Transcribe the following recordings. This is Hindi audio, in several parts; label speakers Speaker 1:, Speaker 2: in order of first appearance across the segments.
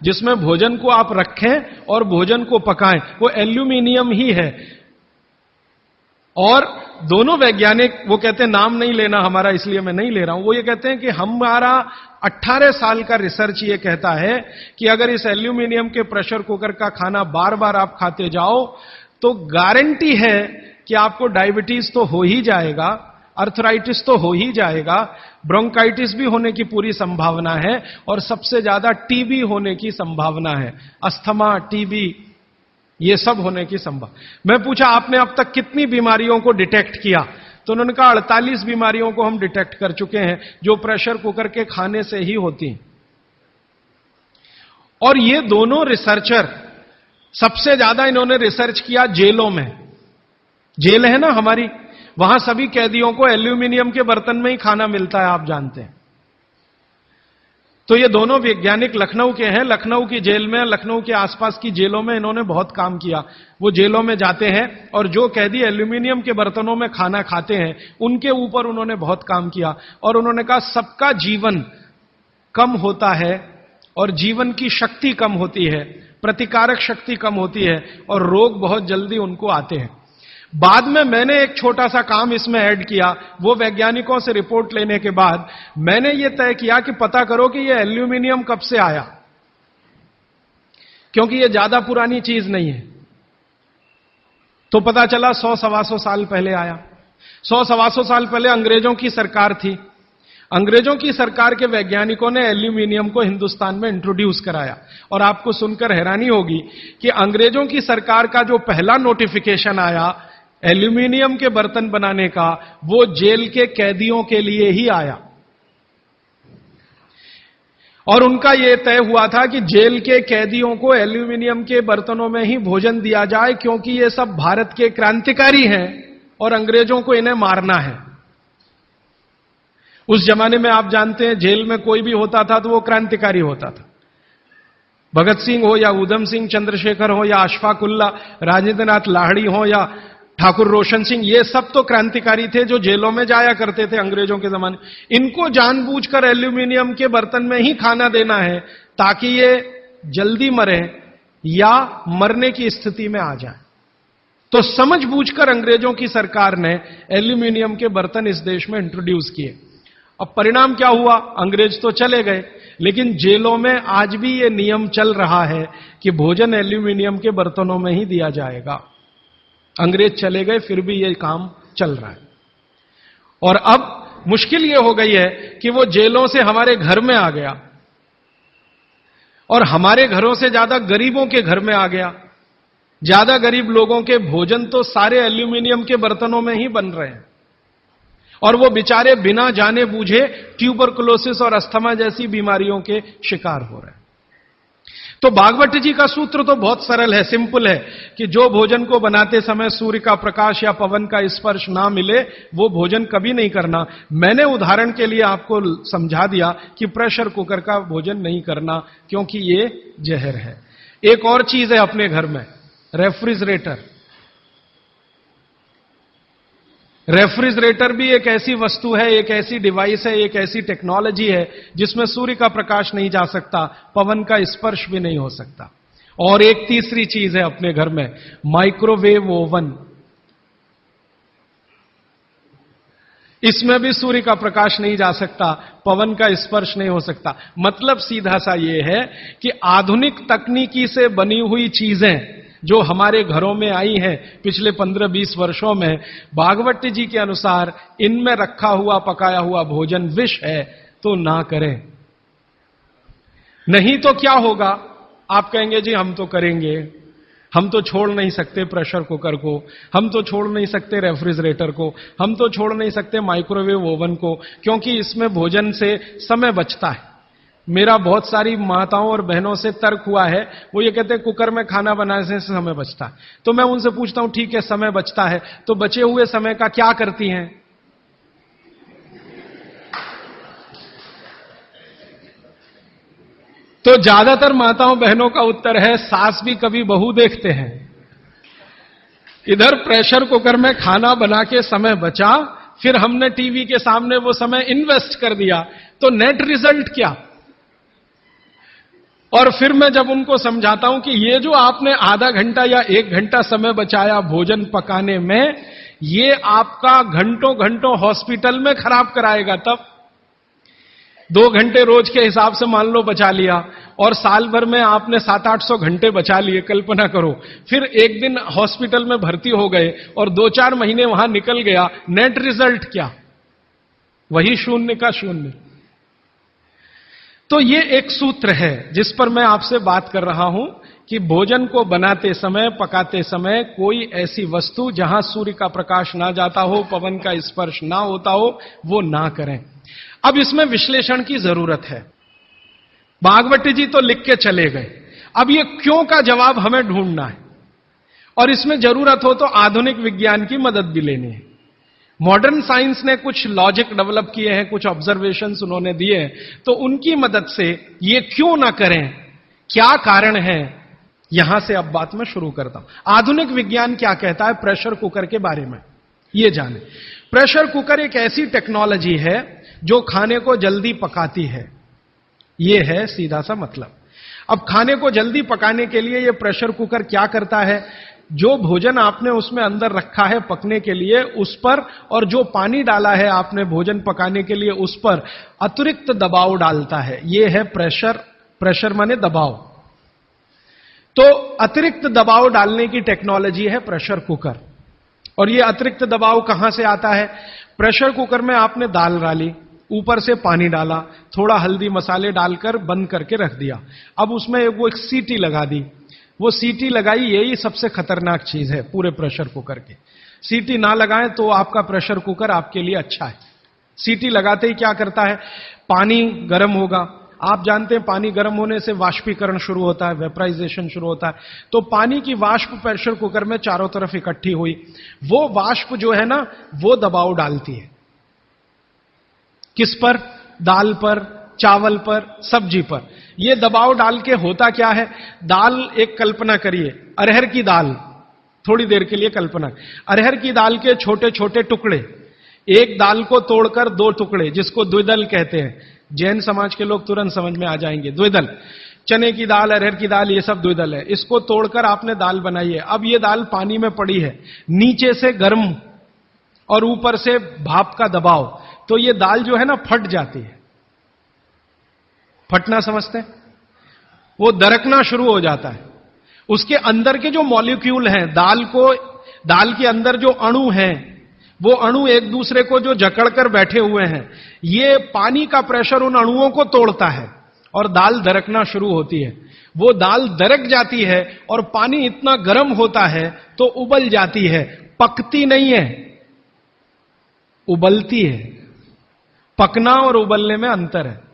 Speaker 1: जिसमें भोजन को आप रखें और भोजन को पकाएं, वो एल्यूमिनियम ही है। और दोनों वैज्ञानिक, वो कहते हैं नाम नहीं लेना हमारा, इसलिए मैं नहीं ले रहा हूं, वो ये कहते हैं कि हमारा 18 साल का रिसर्च ये कहता है कि अगर इस एल्यूमिनियम के प्रेशर कुकर का खाना बार बार आप खाते जाओ तो गारंटी है कि आपको डायबिटीज तो हो ही जाएगा, अर्थराइटिस तो हो ही जाएगा, ब्रोंकाइटिस भी होने की पूरी संभावना है, और सबसे ज्यादा टीबी होने की संभावना है, अस्थमा, टीबी, ये सब होने की संभावना। मैं पूछा आपने अब तक कितनी बीमारियों को डिटेक्ट किया, तो उन्होंने कहा 48 बीमारियों को हम डिटेक्ट कर चुके हैं जो प्रेशर कुकर के खाने से ही होती हैं। और ये दोनों रिसर्चर, सबसे ज्यादा इन्होंने रिसर्च किया जेलों में। जेल है ना हमारी, वहां सभी कैदियों को एल्यूमिनियम के बर्तन में ही खाना मिलता है, आप जानते हैं। तो ये दोनों वैज्ञानिक लखनऊ के हैं। लखनऊ की जेल में, लखनऊ के आसपास की जेलों में इन्होंने बहुत काम किया। वो जेलों में जाते हैं और जो कैदी एल्यूमिनियम के बर्तनों में खाना खाते हैं उनके ऊपर उन्होंने बहुत काम किया। और उन्होंने कहा सबका जीवन कम होता है और जीवन की शक्ति कम होती है, प्रतिकारक शक्ति कम होती है और रोग बहुत जल्दी उनको आते हैं। बाद में मैंने एक छोटा सा काम इसमें ऐड किया। वो वैज्ञानिकों से रिपोर्ट लेने के बाद मैंने ये तय किया कि पता करो कि ये एल्यूमिनियम कब से आया, क्योंकि ये ज्यादा पुरानी चीज नहीं है। तो पता चला 100-125 साल पहले आया। 100-125 साल पहले अंग्रेजों की सरकार थी। अंग्रेजों की सरकार के वैज्ञानिकों ने एल्यूमिनियम को हिंदुस्तान में इंट्रोड्यूस कराया। और आपको सुनकर हैरानी होगी कि अंग्रेजों की सरकार का जो पहला नोटिफिकेशन आया एल्यूमिनियम के बर्तन बनाने का, वो जेल के कैदियों के लिए ही आया। और उनका यह तय हुआ था कि जेल के कैदियों को एल्यूमिनियम के बर्तनों में ही भोजन दिया जाए, क्योंकि ये सब भारत के क्रांतिकारी हैं और अंग्रेजों को इन्हें मारना है। उस जमाने में आप जानते हैं जेल में कोई भी होता था तो वो क्रांतिकारी होता था। भगत सिंह हो या उधम सिंह, चंद्रशेखर हो या अशफाक उल्ला, राजेंद्र नाथ लाहिड़ी हो या ठाकुर रोशन सिंह, ये सब तो क्रांतिकारी थे जो जेलों में जाया करते थे अंग्रेजों के जमाने। इनको जानबूझकर एल्यूमिनियम के बर्तन में ही खाना देना है ताकि ये जल्दी मरे या मरने की स्थिति में आ जाए। तो समझबूझकर अंग्रेजों की सरकार ने एल्यूमिनियम के बर्तन इस देश में इंट्रोड्यूस किए। अब परिणाम क्या हुआ, अंग्रेज तो चले गए, लेकिन जेलों में आज भी यह नियम चल रहा है कि भोजन एल्यूमिनियम के बर्तनों में ही दिया जाएगा। अंग्रेज चले गए फिर भी यह काम चल रहा है। और अब मुश्किल यह हो गई है कि वो जेलों से हमारे घर में आ गया और हमारे घरों से ज्यादा गरीबों के घर में आ गया। ज्यादा गरीब लोगों के भोजन तो सारे एल्यूमिनियम के बर्तनों में ही बन रहे हैं और वो बेचारे बिना जाने बूझे ट्यूबरकुलोसिस और अस्थमा जैसी बीमारियों के शिकार हो रहे हैं। तो भागवत जी का सूत्र तो बहुत सरल है, सिंपल है कि जो भोजन को बनाते समय सूर्य का प्रकाश या पवन का स्पर्श ना मिले वो भोजन कभी नहीं करना। मैंने उदाहरण के लिए आपको समझा दिया कि प्रेशर कुकर का भोजन नहीं करना क्योंकि ये जहर है। एक और चीज है अपने घर में, रेफ्रिजरेटर। रेफ्रिजरेटर भी एक ऐसी वस्तु है, एक ऐसी डिवाइस है, एक ऐसी टेक्नोलॉजी है जिसमें सूर्य का प्रकाश नहीं जा सकता, पवन का स्पर्श भी नहीं हो सकता। और एक तीसरी चीज है अपने घर में, माइक्रोवेव ओवन। इसमें भी सूर्य का प्रकाश नहीं जा सकता, पवन का स्पर्श नहीं हो सकता। मतलब सीधा सा यह है कि आधुनिक तकनीकी से बनी हुई चीजें जो हमारे घरों में आई हैं पिछले 15-20 वर्षों में, भागवत जी के अनुसार इनमें रखा हुआ पकाया हुआ भोजन विष है, तो ना करें। नहीं तो क्या होगा, आप कहेंगे जी हम तो करेंगे, हम तो छोड़ नहीं सकते प्रेशर कुकर को, हम तो छोड़ नहीं सकते रेफ्रिजरेटर को, हम तो छोड़ नहीं सकते माइक्रोवेव ओवन को, क्योंकि इसमें भोजन से समय बचता है। मेरा बहुत सारी माताओं और बहनों से तर्क हुआ है, वो ये कहते हैं कुकर में खाना बनाने से समय बचता है। तो मैं उनसे पूछता हूं ठीक है समय बचता है, तो बचे हुए समय का क्या करती हैं? तो ज्यादातर माताओं बहनों का उत्तर है सास भी कभी बहू देखते हैं। इधर प्रेशर कुकर में खाना बना के समय बचा, फिर हमने टीवी के सामने वो समय इन्वेस्ट कर दिया, तो नेट रिजल्ट क्या? और फिर मैं जब उनको समझाता हूं कि ये जो आपने आधा घंटा या 1 घंटा समय बचाया भोजन पकाने में, ये आपका घंटों घंटों हॉस्पिटल में खराब कराएगा। तब 2 घंटे रोज के हिसाब से मान लो बचा लिया, और साल भर में आपने 700-800 घंटे बचा लिए, कल्पना करो। फिर एक दिन हॉस्पिटल में भर्ती हो गए और 2-4 महीने वहां निकल गया, नेट रिजल्ट क्या? वही 0 का 0। तो ये एक सूत्र है जिस पर मैं आपसे बात कर रहा हूं कि भोजन को बनाते समय, पकाते समय कोई ऐसी वस्तु जहां सूर्य का प्रकाश ना जाता हो, पवन का स्पर्श ना होता हो, वो ना करें। अब इसमें विश्लेषण की जरूरत है। भागवती जी तो लिख के चले गए, अब ये क्यों का जवाब हमें ढूंढना है, और इसमें जरूरत हो तो आधुनिक विज्ञान की मदद भी लेनी है। मॉडर्न साइंस ने कुछ लॉजिक डेवलप किए हैं, कुछ ऑब्जर्वेशंस उन्होंने दिए हैं, तो उनकी मदद से ये क्यों ना करें, क्या कारण है, यहां से अब बात मैं शुरू करता हूं। आधुनिक विज्ञान क्या कहता है प्रेशर कुकर के बारे में, ये जाने। प्रेशर कुकर एक ऐसी टेक्नोलॉजी है जो खाने को जल्दी पकाती है, ये है सीधा सा मतलब। अब खाने को जल्दी पकाने के लिए ये प्रेशर कुकर क्या करता है, जो भोजन आपने उसमें अंदर रखा है पकने के लिए, उस पर, और जो पानी डाला है आपने भोजन पकाने के लिए, उस पर अतिरिक्त दबाव डालता है। ये है प्रेशर। प्रेशर माने दबाव। तो अतिरिक्त दबाव डालने की टेक्नोलॉजी है प्रेशर कुकर। और ये अतिरिक्त दबाव कहां से आता है? प्रेशर कुकर में आपने दाल डाली, ऊपर से पानी डाला, थोड़ा हल्दी मसाले डालकर बंद करके रख दिया। अब उसमें वो एक सीटी लगा दी। वो सीटी लगाई, यही सबसे खतरनाक चीज है पूरे प्रेशर कुकर की। सीटी ना लगाएं तो आपका प्रेशर कुकर आपके लिए अच्छा है। सीटी लगाते ही क्या करता है, पानी गर्म होगा। आप जानते हैं पानी गर्म होने से वाष्पीकरण शुरू होता है, वेपराइजेशन शुरू होता है। तो पानी की वाष्प प्रेशर कुकर में चारों तरफ इकट्ठी हुई, वो वाष्प जो है ना, वो दबाव डालती है। किस पर? दाल पर, चावल पर, सब्जी पर। ये दबाव डाल के होता क्या है, दाल, एक कल्पना करिए, अरहर की दाल, थोड़ी देर के लिए कल्पना, अरहर की दाल के छोटे छोटे टुकड़े, एक दाल को तोड़कर 2 टुकड़े, जिसको द्विदल कहते हैं। जैन समाज के लोग तुरंत समझ में आ जाएंगे। द्विदल, चने की दाल, अरहर की दाल, ये सब द्विदल है। इसको तोड़कर आपने दाल बनाई है। अब ये दाल पानी में पड़ी है, नीचे से गर्म और ऊपर से भाप का दबाव, तो ये दाल जो है ना फट जाती है। फटना समझते हैं? वो दरकना शुरू हो जाता है। उसके अंदर के जो मॉलिक्यूल हैं, दाल के अंदर जो अणु हैं, वो अणु एक दूसरे को जो जकड़कर बैठे हुए हैं, ये पानी का प्रेशर उन अणुओं को तोड़ता है और दाल दरकना शुरू होती है। वो दाल दरक जाती है और पानी इतना गर्म होता है तो उबल जाती है, पकती नहीं है, उबलती है। पकना और उबलने में अंतर है।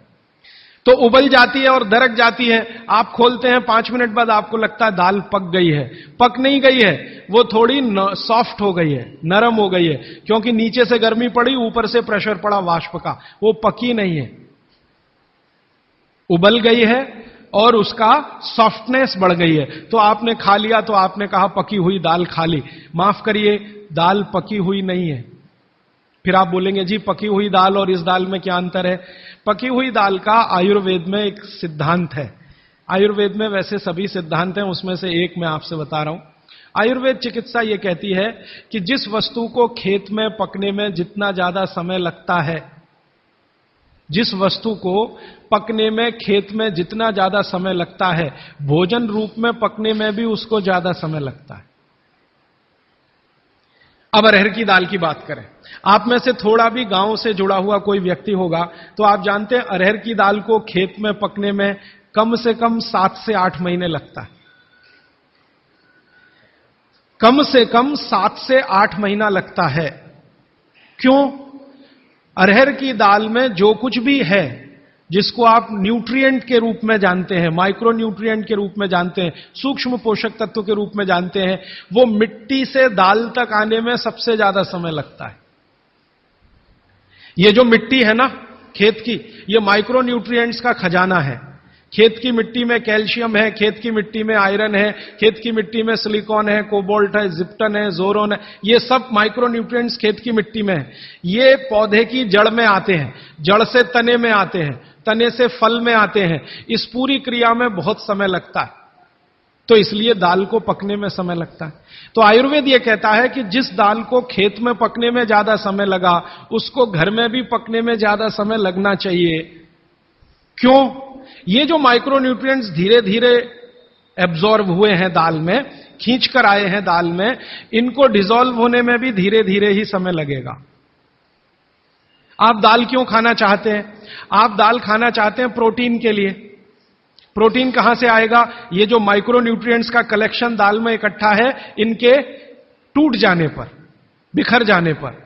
Speaker 1: तो उबल जाती है और दरक जाती है। आप खोलते हैं, 5 मिनट बाद आपको लगता है दाल पक गई है। पक नहीं गई है, वो थोड़ी सॉफ्ट हो गई है, नरम हो गई है, क्योंकि नीचे से गर्मी पड़ी, ऊपर से प्रेशर पड़ा वाष्प का। वो पकी नहीं है, उबल गई है और उसका सॉफ्टनेस बढ़ गई है। तो आपने खा लिया तो आपने कहा पकी हुई दाल खा ली। माफ करिए, दाल पकी हुई नहीं है। फिर आप बोलेंगे जी पकी हुई दाल और इस दाल में क्या अंतर है? पकी हुई दाल का आयुर्वेद में एक सिद्धांत है। आयुर्वेद में वैसे सभी सिद्धांत हैं, उसमें से एक मैं आपसे बता रहा हूं। आयुर्वेद चिकित्सा यह कहती है कि जिस वस्तु को खेत में पकने में जितना ज्यादा समय लगता है, जिस वस्तु को पकने में खेत में जितना ज्यादा समय लगता है, भोजन रूप में पकने में भी उसको ज्यादा समय लगता है। अब अरहर की दाल की बात करें, आप में से थोड़ा भी गांव से जुड़ा हुआ कोई व्यक्ति होगा तो आप जानते हैं अरहर की दाल को खेत में पकने में कम से कम 7 से 8 महीने लगता है। कम से कम 7 से 8 महीना लगता है। क्यों? अरहर की दाल में जो कुछ भी है, जिसको आप न्यूट्रिएंट के रूप में जानते हैं, माइक्रो न्यूट्रिएंट के रूप में जानते हैं, सूक्ष्म पोषक तत्व के रूप में जानते हैं, वो मिट्टी से दाल तक आने में सबसे ज्यादा समय लगता है। ये जो मिट्टी है ना खेत की, ये माइक्रो न्यूट्रिएंट्स का खजाना है। खेत की मिट्टी में कैल्शियम है, खेत की मिट्टी में आयरन है, खेत की मिट्टी में सिलिकॉन है, कोबाल्ट है, जिप्टन है, जोरोन है, ये सब माइक्रो न्यूट्रिएंट्स खेत की मिट्टी में है। ये पौधे की जड़ में आते हैं, जड़ से तने में आते हैं, तने से फल में आते हैं, इस पूरी क्रिया में बहुत समय लगता है, तो इसलिए दाल को पकने में समय लगता है। तो आयुर्वेद यह कहता है कि जिस दाल को खेत में पकने में ज्यादा समय लगा, उसको घर में भी पकने में ज्यादा समय लगना चाहिए। क्यों? ये जो माइक्रोन्यूट्रिएंट्स धीरे धीरे एब्जॉर्ब हुए हैं दाल में, खींच कर आए हैं दाल में, इनको डिसॉल्व होने में भी धीरे धीरे ही समय लगेगा। आप दाल क्यों खाना चाहते हैं? आप दाल खाना चाहते हैं प्रोटीन के लिए। प्रोटीन कहां से आएगा? ये जो माइक्रोन्यूट्रिएंट्स का कलेक्शन दाल में इकट्ठा है, इनके टूट जाने पर, बिखर जाने पर,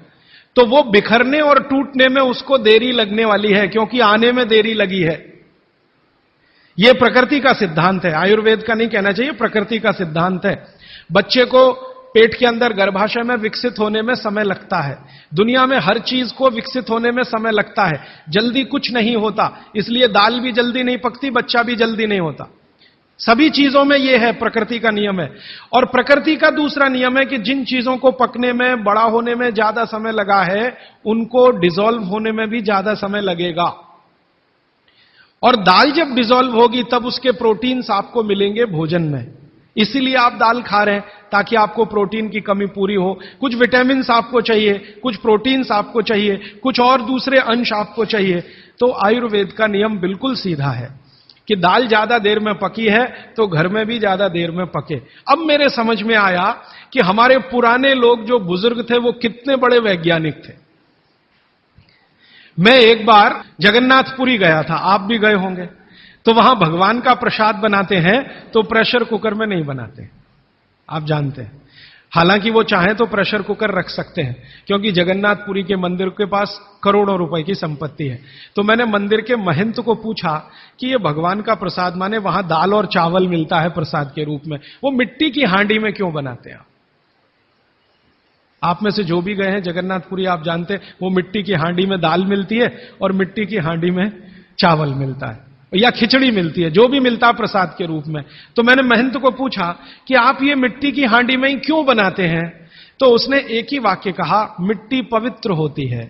Speaker 1: तो वो बिखरने और टूटने में उसको देरी लगने वाली है, क्योंकि आने में देरी लगी है। यह प्रकृति का सिद्धांत है, आयुर्वेद का नहीं कहना चाहिए, प्रकृति का सिद्धांत है। बच्चे को पेट के अंदर गर्भाशय में विकसित होने में समय लगता है। दुनिया में हर चीज को विकसित होने में समय लगता है, जल्दी कुछ नहीं होता। इसलिए दाल भी जल्दी नहीं पकती, बच्चा भी जल्दी नहीं होता। सभी चीजों में यह है, प्रकृति का नियम है। और प्रकृति का दूसरा नियम है कि जिन चीजों को पकने में, बड़ा होने में ज्यादा समय लगा है, उनको डिसॉल्व होने में भी ज्यादा समय लगेगा। और दाल जब डिसॉल्व होगी तब उसके प्रोटीन्स आपको मिलेंगे भोजन में। इसीलिए आप दाल खा रहे हैं, ताकि आपको प्रोटीन की कमी पूरी हो। कुछ विटामिन आपको चाहिए, कुछ प्रोटीन्स आपको चाहिए, कुछ और दूसरे अंश आपको चाहिए। तो आयुर्वेद का नियम बिल्कुल सीधा है कि दाल ज्यादा देर में पकी है तो घर में भी ज्यादा देर में पके। अब मेरे समझ में आया कि हमारे पुराने लोग जो बुजुर्ग थे वो कितने बड़े वैज्ञानिक थे। मैं एक बार जगन्नाथपुरी गया था, आप भी गए होंगे। तो वहां भगवान का प्रसाद बनाते हैं तो प्रेशर कुकर में नहीं बनाते, आप जानते हैं। हालांकि वो चाहे तो प्रेशर कुकर रख सकते हैं, क्योंकि जगन्नाथपुरी के मंदिर के पास करोड़ों रुपए की संपत्ति है। तो मैंने मंदिर के महंत को पूछा कि ये भगवान का प्रसाद, माने वहां दाल और चावल मिलता है प्रसाद के रूप में, वो मिट्टी की हांडी में क्यों बनाते हैं? आप में से जो भी गए हैं जगन्नाथपुरी, आप जानते हैं वो मिट्टी की हांडी में दाल मिलती है और मिट्टी की हांडी में चावल मिलता है, या खिचड़ी मिलती है, जो भी मिलता है प्रसाद के रूप में। तो मैंने महंत को पूछा कि आप ये मिट्टी की हांडी में ही क्यों बनाते हैं? तो उसने एक ही वाक्य कहा, मिट्टी पवित्र होती है।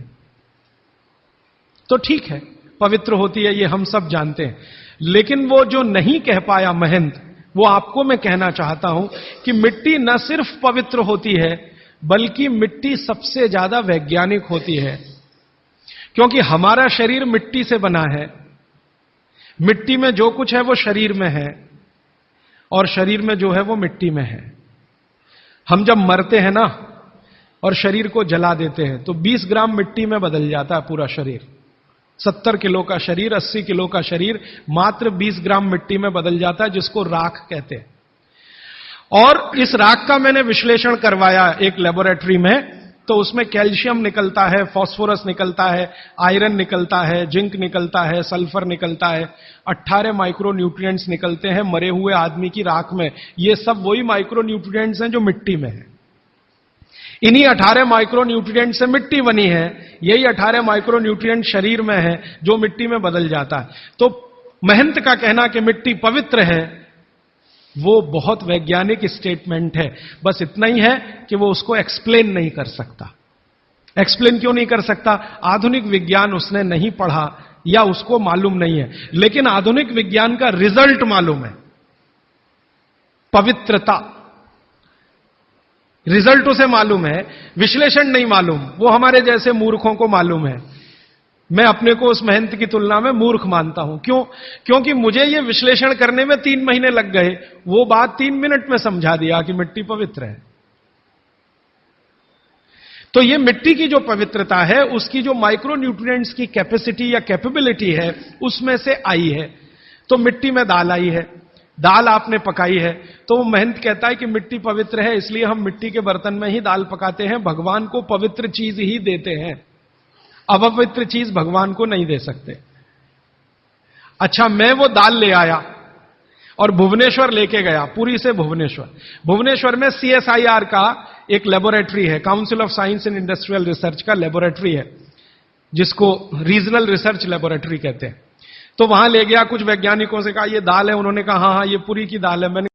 Speaker 1: तो ठीक है, पवित्र होती है, ये हम सब जानते हैं। लेकिन वो जो नहीं कह पाया महंत, वो आपको मैं कहना चाहता हूं कि मिट्टी न सिर्फ पवित्र होती है, बल्कि मिट्टी सबसे ज्यादा वैज्ञानिक होती है। क्योंकि हमारा शरीर मिट्टी से बना है, मिट्टी में जो कुछ है वो शरीर में है, और शरीर में जो है वो मिट्टी में है। हम जब मरते हैं ना और शरीर को जला देते हैं तो 20 ग्राम मिट्टी में बदल जाता है पूरा शरीर। 70 किलो का शरीर, 80 किलो का शरीर मात्र 20 ग्राम मिट्टी में बदल जाता है, जिसको राख कहते हैं। और इस राख का मैंने विश्लेषण करवाया एक लेबोरेटरी में, तो उसमें कैल्शियम निकलता है, फास्फोरस निकलता है, आयरन निकलता है, जिंक निकलता है, सल्फर निकलता है, 18 माइक्रोन्यूट्रिएंट्स निकलते हैं मरे हुए आदमी की राख में। ये सब वही माइक्रोन्यूट्रिएंट्स हैं जो मिट्टी में है। इन्हीं 18 माइक्रोन्यूट्रिएंट से मिट्टी बनी है, यही 18 माइक्रोन्यूट्रिएंट शरीर में है जो मिट्टी में बदल जाता है। तो महंत का कहना कि मिट्टी पवित्र है, वो बहुत वैज्ञानिक स्टेटमेंट है। बस इतना ही है कि वो उसको एक्सप्लेन नहीं कर सकता। एक्सप्लेन क्यों नहीं कर सकता? आधुनिक विज्ञान उसने नहीं पढ़ा या उसको मालूम नहीं है। लेकिन आधुनिक विज्ञान का रिजल्ट मालूम है, पवित्रता। रिजल्ट उसे मालूम है, विश्लेषण नहीं मालूम। वो हमारे जैसे मूर्खों को मालूम है। मैं अपने को उस महंत की तुलना में मूर्ख मानता हूं। क्यों? क्योंकि मुझे यह विश्लेषण करने में 3 महीने लग गए, वो बात 3 मिनट में समझा दिया कि मिट्टी पवित्र है। तो ये मिट्टी की जो पवित्रता है, उसकी जो माइक्रोन्यूट्रिएंट्स की कैपेसिटी या कैपेबिलिटी है, उसमें से आई है। तो मिट्टी में दाल आई है, दाल आपने पकाई है, तो वो महंत कहता है कि मिट्टी पवित्र है, इसलिए हम मिट्टी के बर्तन में ही दाल पकाते हैं। भगवान को पवित्र चीज ही देते हैं, अपवित्र चीज भगवान को नहीं दे सकते। अच्छा, मैं वो दाल ले आया और भुवनेश्वर लेके गया, पुरी से भुवनेश्वर। भुवनेश्वर में CSIR का एक लेबोरेटरी है, council of science and industrial research का लेबोरेटरी है, जिसको रीजनल रिसर्च लेबोरेटरी कहते हैं। तो वहां ले गया, कुछ वैज्ञानिकों से कहा ये दाल है, उन्होंने कहा हाँ हाँ ये पुरी की दाल है। मैंने